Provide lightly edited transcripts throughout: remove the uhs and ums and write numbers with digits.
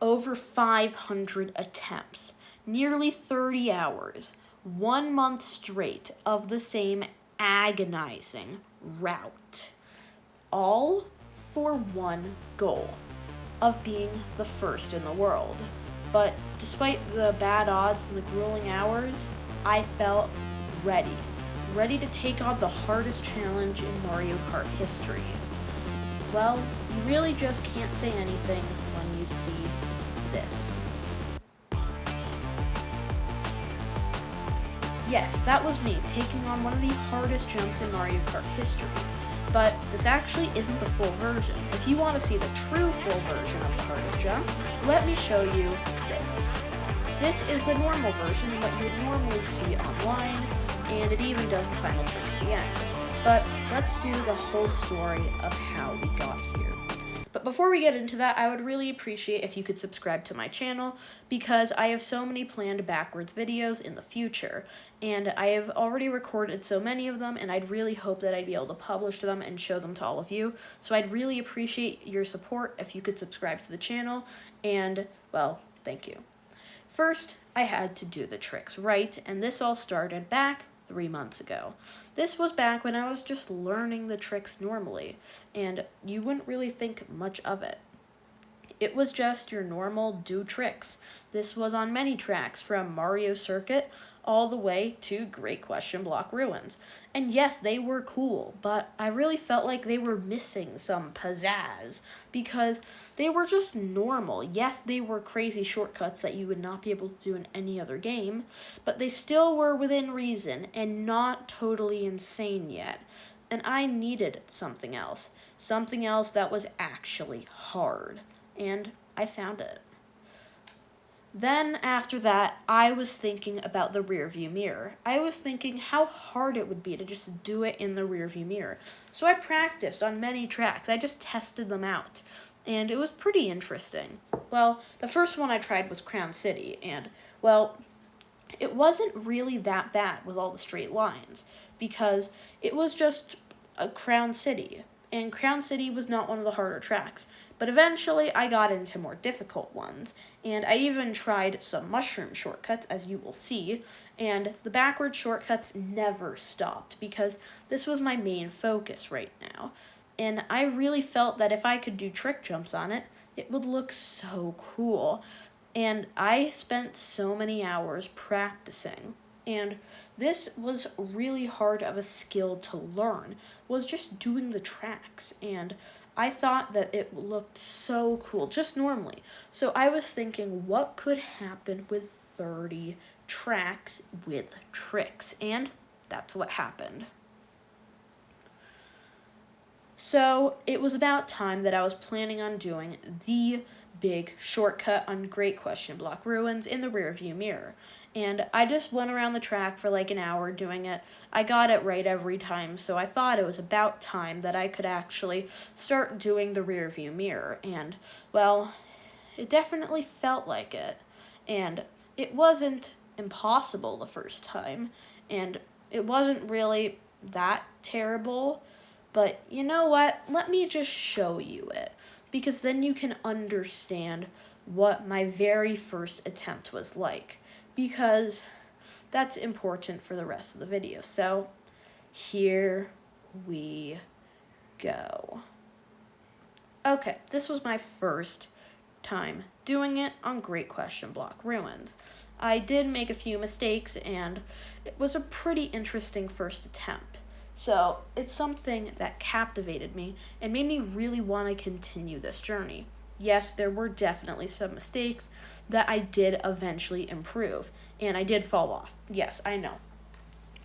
over 500 attempts, nearly 30 hours, 1 month straight of the same agonizing route, all for one goal of being the first in the world. But despite the bad odds and the grueling hours, I felt ready to take on the hardest challenge in Mario Kart history. Well, you really just can't say anything when you see this. Yes, that was me taking on one of the hardest jumps in Mario Kart history. But this actually isn't the full version. If you want to see the true full version of the hardest jump, let me show you this. This is the normal version, what you would normally see online, and it even does the final trick at the end. But let's do the whole story of how we got here. But before we get into that, I would really appreciate if you could subscribe to my channel, because I have so many planned backwards videos in the future, and I have already recorded so many of them, and I'd really hope that I'd be able to publish them and show them to all of you. So I'd really appreciate your support if you could subscribe to the channel, and, well, thank you. First, I had to do the tricks right, and this all started back 3 months ago. This was back when I was just learning the tricks normally, and you wouldn't really think much of it. It was just your normal do tricks. This was on many tracks, from Mario Circuit all the way to Great Question Block Ruins. And yes, they were cool, but I really felt like they were missing some pizzazz, because they were just normal. Yes, they were crazy shortcuts that you would not be able to do in any other game, but they still were within reason and not totally insane yet. And I needed something else that was actually hard, and I found it. Then after that, I was thinking about the rearview mirror. I was thinking how hard it would be to just do it in the rearview mirror. So I practiced on many tracks. I just tested them out, and it was pretty interesting. Well, the first one I tried was Crown City, and, well, it wasn't really that bad with all the straight lines, because it was just a Crown City, and Crown City was not one of the harder tracks. But eventually, I got into more difficult ones, and I even tried some mushroom shortcuts, as you will see, and the backward shortcuts never stopped, because this was my main focus right now. And I really felt that if I could do trick jumps on it, it would look so cool. And I spent so many hours practicing. And this was really hard of a skill to learn, was just doing the tracks. And I thought that it looked so cool, just normally. So I was thinking, what could happen with 30 tracks with tricks? And that's what happened. So it was about time that I was planning on doing the big shortcut on Great Question Block Ruins in the rearview mirror. And I just went around the track for like an hour doing it. I got it right every time, so I thought it was about time that I could actually start doing the rearview mirror. And, well, it definitely felt like it. And it wasn't impossible the first time, and it wasn't really that terrible. But you know what? Let me just show you it, because then you can understand what my very first attempt was like, because that's important for the rest of the video. So here we go. Okay, this was my first time doing it on Great Question Block Ruins. I did make a few mistakes, and it was a pretty interesting first attempt. So it's something that captivated me and made me really want to continue this journey. Yes, there were definitely some mistakes that I did eventually improve, and I did fall off. Yes, I know.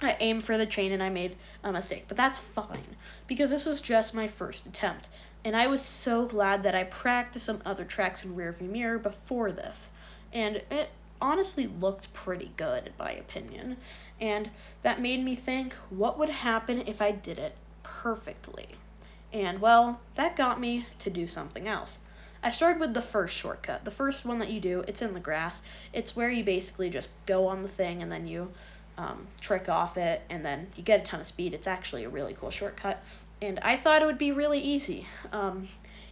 I aimed for the chain and I made a mistake, but that's fine, because this was just my first attempt, and I was so glad that I practiced some other tracks in rearview mirror before this, and it honestly looked pretty good in my opinion, and that made me think, what would happen if I did it perfectly? And, well, that got me to do something else. I started with the first shortcut. The first one that you do, it's in the grass. It's where you basically just go on the thing and then you trick off it, and then you get a ton of speed. It's actually a really cool shortcut, and I thought it would be really easy.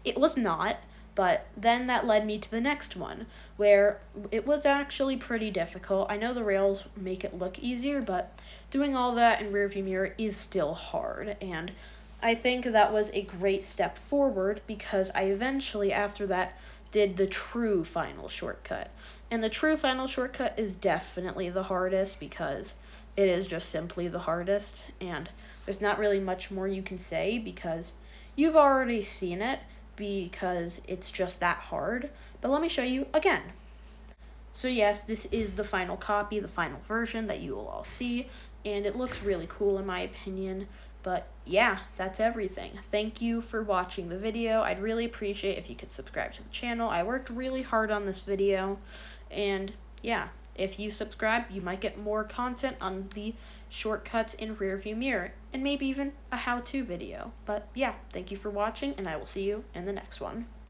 It was not, But then that led me to the next one, where it was actually pretty difficult. I know the rails make it look easier, but doing all that in rearview mirror is still hard. And I think that was a great step forward because I eventually, after that, did the true final shortcut. And the true final shortcut is definitely the hardest because it is just simply the hardest. And there's not really much more you can say because you've already seen it, because it's just that hard. But let me show you again. So yes, this is the final copy, the final version that you will all see, and it looks really cool in my opinion. But yeah, that's everything. Thank you for watching the video. I'd really appreciate if you could subscribe to the channel. I worked really hard on this video, and yeah, if you subscribe, you might get more content on the shortcuts in rearview mirror, and maybe even a how-to video. But yeah, thank you for watching, and I will see you in the next one.